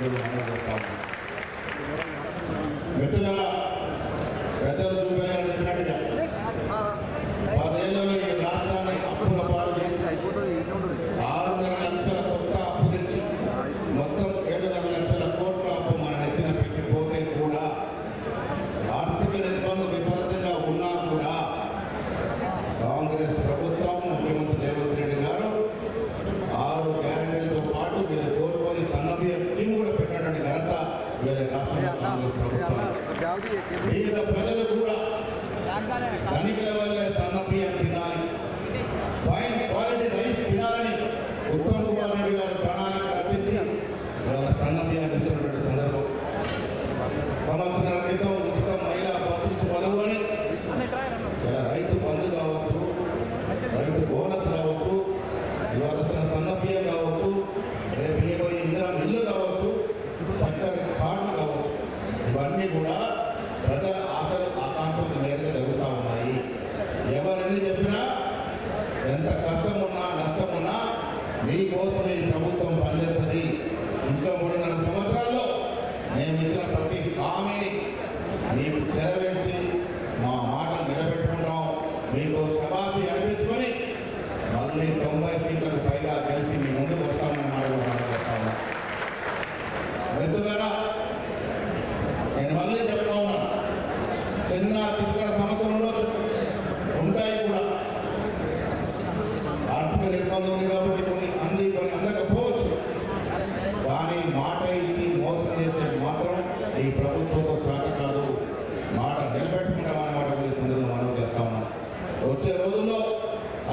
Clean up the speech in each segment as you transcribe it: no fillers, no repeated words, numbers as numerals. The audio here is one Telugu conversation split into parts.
సందర్భంగా మనం చేస్తాము. మిత్రులారా, పెద్దలు చెప్పినట్టుగా 10 ఏళ్లలో ఈ రాష్ట్రాన్ని అప్పుల పాలు చేసి 6.5 లక్షల కొత్త అప్పు తెచ్చి మొత్తం 7.5 లక్షల కోట్ల అప్పు మన నెత్తిన పెట్టిపోతే కూడా ఆర్థిక నిర్బంధం విపరీతంగా ఉన్నా కూడా కాంగ్రెస్ ప్రభుత్వం ముఖ్యమంత్రి రేవంత్ రెడ్డి గారు 6 గ్యారెంటీలతో పాటు మీరు కోరుకొని సన్నబియ్య స్కీమ్ కూడా పెట్టినటువంటి ఘనత వేరే రాష్ట్రంలో కాంగ్రెస్ ప్రభుత్వం. వివిధ ప్రజలు కూడా ధనికుల వల్లే సన్నబియ్యం తినాలి, ఫైన్ క్వాలిటీ రైస్ తినాలని ఉత్తమ్ కుమార్ రెడ్డి గారు ప్రణాళిక రచించి వాళ్ళ సన్నబియ్యాన్ని ఇస్తున్నటువంటి సందర్భం. సంవత్సరాల క్రితం ఉచిత మహిళా బస్సు నుంచి మొదలుకొని రైతు బంధు కావచ్చు, రైతు బోనస్ కావచ్చు, ఇవాళ సన్నబియ్యం కావచ్చు, రేపు ఏబోయే ఇంధనం ఇల్లు కావచ్చు, చక్కెర కార్డులు కావచ్చు, ఇవన్నీ కూడా ప్రజల ఆశలు ఆకాంక్షలు నేరుగా జరుగుతూ ఉన్నాయి. ఎవరెన్ని చెప్పినా ఎంత కష్టం ఉన్నా నష్టం ఉన్నా మీకోసమే ఈ ప్రభుత్వం పనిచేస్తుంది. ఇంకా 3.5 సంవత్సరాల్లో మేము ఇచ్చిన ప్రతి హామీని మీకు చెరవేర్చి మా మాటను నిలబెట్టుకుంటాం. మీకు శబాసి అనిపించుకొని మళ్ళీ 90 సీట్లకు పైగా కలిసి మీ ముందుకు వస్తామని మాట్లాడుతాము. మిత్రులారా, నేను మళ్ళీ చెప్తా ఉన్నాను, చిన్న చిత్ర సమస్యలు ఉండొచ్చు, ఉంటాయి కూడా. ఆర్థిక నిర్బంధం ఉంది కాబట్టి కొన్ని అందకపోవచ్చు. కానీ మాట ఇచ్చి మోసం చేసే మాత్రం ఈ ప్రభుత్వంతో చేత కాదు. మాట నిలబెట్టుకుంటామనే మాట కూడా సందర్భంగా మనం చేస్తా ఉన్నాం. వచ్చే రోజుల్లో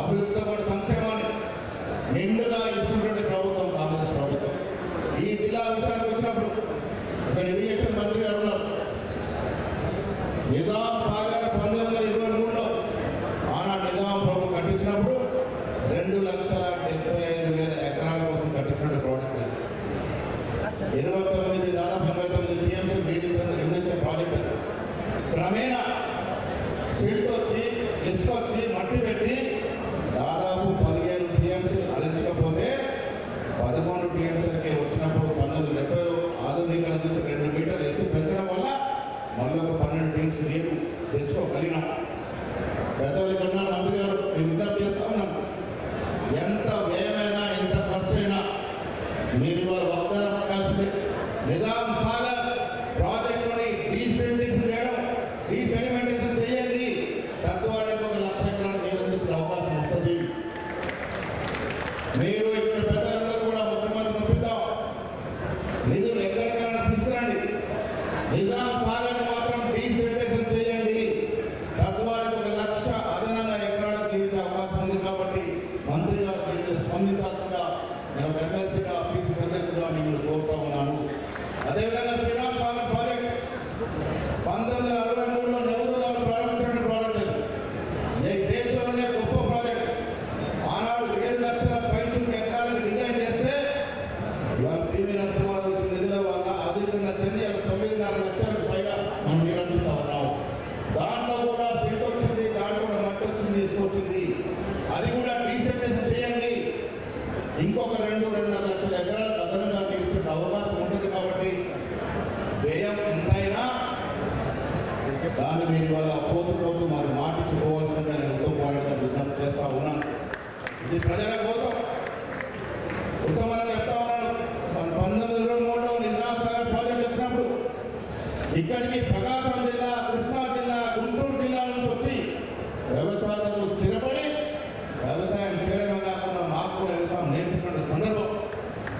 అభివృద్ధితో పాటు సంక్షేమాన్ని నిండుగా ఇస్తున్నటువంటి ప్రభుత్వం కాంగ్రెస్ ప్రభుత్వం. ఈ జిల్లా విషయానికి వచ్చినప్పుడు ఇక్కడ ఇరిగేషన్ మంత్రి గారు ఉన్నారు. నిజాం సాగర్ 1923లో ఆనాడు నిజాం ప్రభు కట్టించినప్పుడు 2,75,000 ఎకరాల కోసం కట్టించిన ప్రాజెక్ట్. 29 టీఎంసీ నీరు అందించే ప్రాజెక్ట్. క్రమేణా సిల్ట్ వచ్చి ఇసుక వచ్చి మట్టి పెట్టి దాదాపు 17 టీఎంసీ అందించకపోతే 11 టీఎంసీలకి వచ్చినప్పుడు 1970లో ఆధునికరణ చూసి 2 మీటర్లు ఎత్తు పెంచడం వల్ల మళ్ళీ ఒక 12 టీఎంసీ నీరు తెచ్చుకోగలిగినాం. పెద్దవాళ్ళకి ఉన్నారు మంత్రి గారు, నేను విజ్ఞప్తి చేస్తా ఉన్నాను, ఎంత వ్యయమైనా ఎంత ఖర్చైనా మీరు ఇవాళ వాగ్దానం ప్రకాశింది. నిజాం సాగర్ ప్రాజెక్టుని డీసెడిమెంటేషన్ చేయండి, తద్వారా 1 లక్ష ఎకరాలు నీరు అందించిన అవకాశం వస్తుంది. మీరు ఇక్కడ పెద్దలందరూ కూడా ముఖ్యమంత్రి నొప్పిద్దాం, నిధులు ఎక్కడికైనా తీసుకురండి, నిజాం సాగర్ మాత్రం డీసెడిమెంటేషన్ చేయండి, తద్వారా 1 లక్ష అదనంగా ఎకరాలకు నీరు అవకాశం ఉంది. కాబట్టి మంత్రి గారు స్పందించాల్సిందిగా నేను ఎమ్మెల్సీగా పీసీ అధ్యక్షుడిగా నేను కోరుతా ఉన్నాను. అదేవిధంగా శ్రీరామ్ సాగర్ ప్రాజెక్ట్ 1963లో నెహ్రూ గారు ప్రారంభించిన ప్రాజెక్ట్. దేశంలోనే గొప్ప ప్రాజెక్ట్. ఆనాడు 7 లక్షల పైచుకు ఎకరాలకు డిజైన్ చేస్తే ఇవాళ పివి నరసింహారావు ఇచ్చిన నిధుల వల్ల అధికంగా చెంది 9.5 లక్షలకు పైగా మనం నిర్మిస్తూ ఉన్నాం. దాంట్లో కూడా సిల్ట్ వచ్చింది, దాంట్లో కూడా మట్టి వచ్చింది, తీసుకొచ్చింది. అది కూడా డీసెంటేషన్ చేయండి. ఇంకొక 2.5 లక్షల ఎకరాలకు అదనంగా ఇచ్చే అవకాశం ఉంటుంది. కాబట్టి వ్యయం ఎంతైనా దాన్ని మీరు ఇవాళ పోతూ మరి మాటించుకోవాల్సిందిగా నేను ఉత్తమ్ కుమార్ గారు విజ్ఞప్తి చేస్తా ఉన్నాను. ఇది ప్రజల కోసం. ఉత్తమంగా చెప్తా ఉన్నాను, 1923లో నిజాం సాగర్ ప్రాజెక్ట్ వచ్చినప్పుడు ఇక్కడికి ప్రకాశం జిల్లా, కృష్ణా జిల్లా, గుంటూరు జిల్లా నుంచి వచ్చి వ్యవసాయాలు స్థిరపడి వ్యవసాయం చేయడమే కాకుండా మాకు కూడా వ్యవసాయం నేర్పించిన సందర్భం.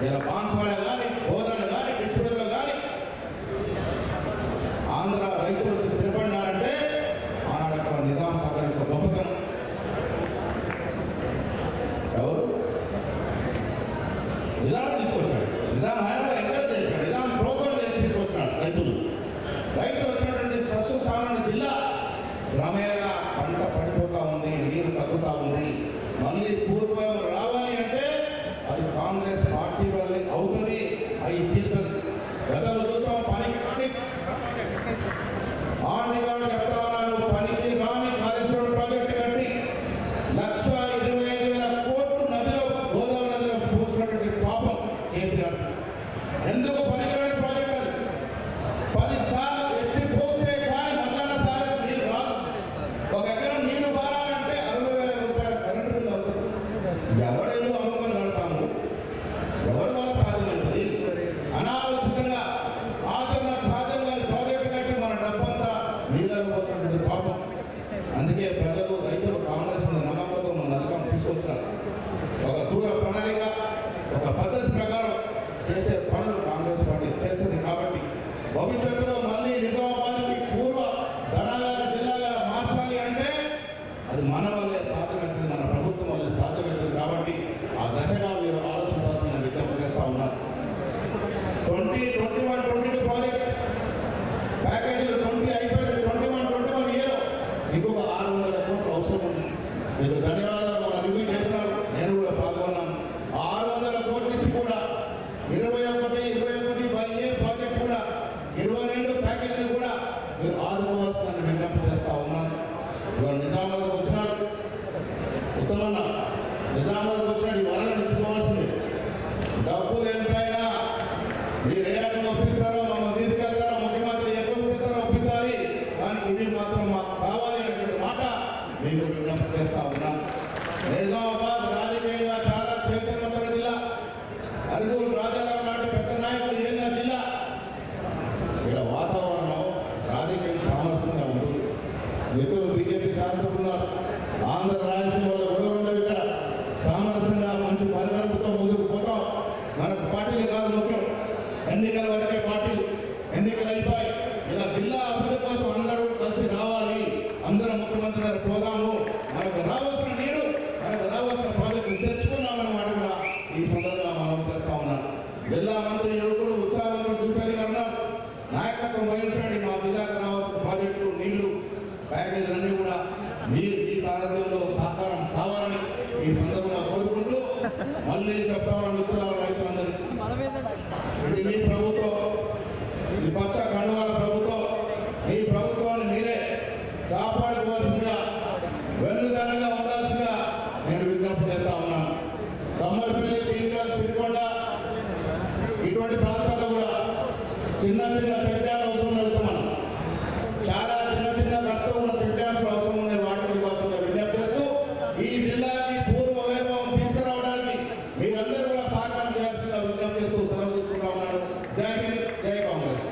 ఇలా బాన్స్వాడ కానీ, బోధన కానీ, డిస్ట్రిక్ట్లో కానీ ఆంధ్ర రైతులు వచ్చి స్థిరపడినారంటే ఆనాడు నిజాం సాగర్ యొక్క గొప్పతనం. ఎవరు నిజాం తీసుకొచ్చాడు, నిజాం ఆయన ఎంకరేజ్ చేశాడు, నిజాం ప్రోత్సాహం చేసి తీసుకొచ్చాడు. రైతులు వచ్చినటువంటి సస్యశామన జిల్లా క్రమేణా పంట పడిపోతూ ఉంది, నీరు తగ్గుతూ ఉంది. మళ్ళీ పూర్వం రావాలి అంటే అది కాంగ్రెస్ పార్టీ వల్లే అవుతుంది, అవి తీరుతుంది. గతంలో చూసాం పనికి కానీ ఆంధ్రవాడు చెప్తా ఉన్నాను, పనికి కానీ కాళేశ్వరం ప్రాజెక్టు కట్టి 1,25,000 కోట్లు నదిలో, గోదావరి నదిలో పూడ్చినటువంటి పాపం కేసీఆర్. ఎందుకు పనికిరాని ప్రాజెక్ట్ అది 10 సార్లు ఎత్తి పోస్తే కానీ మల్లన్న సాగర్ నీరు రాదు. 1 ఎకరం నీరు బారాలంటే 60,000 రూపాయల కరెంటు బిల్లు అవుతుంది. ఎవరిల్లు అమ్ముకొని కడతాము, ఎవరి వల్ల సాధ్యమవుతుంది? అనాలోచితంగా ఆచరణ సాధ్యం కాని ప్రాజెక్టు కట్టి మన డబ్బంతా నీళ్ళలో పోసినటువంటి పాపం. అందుకే ప్రజలు రైతులు కాంగ్రెస్ మీద నమ్మకంతో మన అధికారం తీసుకొచ్చారు. ఒక దూర ప్రణాళిక, ఒక పద్ధతి ప్రకారం చేసే పనులు కాంగ్రెస్ పార్టీ చేస్తుంది. కాబట్టి భవిష్యత్తులో మళ్ళీ నిజామాబాద్కి పూర్వ ధనాగార జిల్లాగా మార్చాలి అంటే అది మన వల్లే సాధ్యమవుతుంది, మన ప్రభుత్వం వల్లే సాధ్యమవుతుంది. కాబట్టి ఆ దశగా మీరు ఆలోచించాల్సిన విజ్ఞప్తి చేస్తూ ఉన్నారు. 2021-22 ప్రాజెక్ట్స్ ప్యాకేజీలు 20 అయిపోయింది. 21-21 ఏలో ఇంకొక 600 కోట్లు అవసరం ఉంది. మీకు ధన్యవాదాలు. మన రివ్యూ చేసినారు, నేను కూడా పాల్గొన్నాను. 600 కోట్లు ఇచ్చి కూడా 21 బై ఏ ప్రాజెక్ట్ కూడా 22 ప్యాకేజీలు కూడా మీరు ఆదుకోవాల్సిన విజ్ఞప్తి చేస్తూ ఉన్నాను. ఇవాళ నిజామాబాద్కు వచ్చినారు, ఉత్తమన్న నిజామాబాద్కు వచ్చినాడు. ఈ వరలను ఇచ్చుకోవాల్సిందే. డబ్బులు ఎంతైనా మీరు ఏ రకంగా ఒప్పిస్తారో, మమ్మల్ని తీసుకెళ్తారో, ముఖ్యమంత్రి ఎట్లా ఒప్పిస్తారో ఒప్పించాలి. కానీ ఇది మాత్రం మాకు కావాలి అనేటువంటి మాట మీకు విజ్ఞప్తి చేస్తా ఉన్నాను. నిజామాబాద్ రాజకీయంగా చాలా చైతన్యవంతమైన జిల్లా. అరుగులు రాజారాం లాంటి పెద్ద నాయకులు ఏలిన జిల్లా. ఇక్కడ వాతావరణం రాజకీయం సామరస్యంగా ఉంటుంది. మిత్రులు బీజేపీ శాసకున్నారు. ఆంధ్ర రాయలసీమ వల్ల గొడవ ఉండవు. ఇక్కడ సామరస్యంగా మంచి పరికరంతో ముందుకు పోతాం. మనకు పార్టీలు కాదు ముఖ్యం, ఎన్నికల వరకే పార్టీలు. ఎన్నికలు అయిపోయి ఇలా జిల్లా అభివృద్ధి కోసం అందరూ కలిసి రావాలి. అందరం ముఖ్యమంత్రి గారు పోదాము, మనకు రావాల్సిన నీరు, మనకు రావాల్సిన ప్రాజెక్టులు తెచ్చుకున్నామన్నమాట కూడా ఈ సందర్భంగా మనం చేస్తా ఉన్నాం. జిల్లా మంత్రి యువకుడు ఉత్సాహవంతుడు జూపల్లి గారు ఉన్నారు. నాయకత్వం వహించండి. మా జిల్లాకు రావాల్సిన ప్రాజెక్టులు, నీళ్లు, ప్యాకేజీలన్నీ కూడా మీ సారథ్యంలో సహకారం కావాలని ఈ సందర్భంగా కోరుకుంటూ మళ్ళీ చెప్తా ఉన్న మిత్రుల రైతులందరికీ, ఇది మీ ప్రభుత్వం, ఇది పచ్చ కండువాల ప్రభుత్వం. ఈ ప్రభుత్వాన్ని మీరే కాపాడుకోవాల్సిందిగా, వెన్నుదన్నుగా ఉండాల్సిందిగా నేను విజ్ఞప్తి చేస్తా ఉన్నాను. కమ్మరిపల్లి, టీంగల్, సిరికొండ ఇటువంటి ప్రాంతాల్లో కూడా చిన్న చిన్న చెక్ డ్యామ్లు అవసరం అవుతామని, చాలా చిన్న చిన్న కష్టం ఉన్న చెక్ డ్యామ్స్ అవసరం ఉన్నాయి. వాటిని వాటిని విజ్ఞప్తి చేస్తూ ఈ జిల్లాకి పూర్వ వైభవం తీసుకురావడానికి మీరందరూ కూడా సహకారం చేయాల్సిందిగా విజ్ఞప్తి చేస్తూ సెలవు తీసుకుంటా ఉన్నాను. జై హింద్, జై కాంగ్రెస్.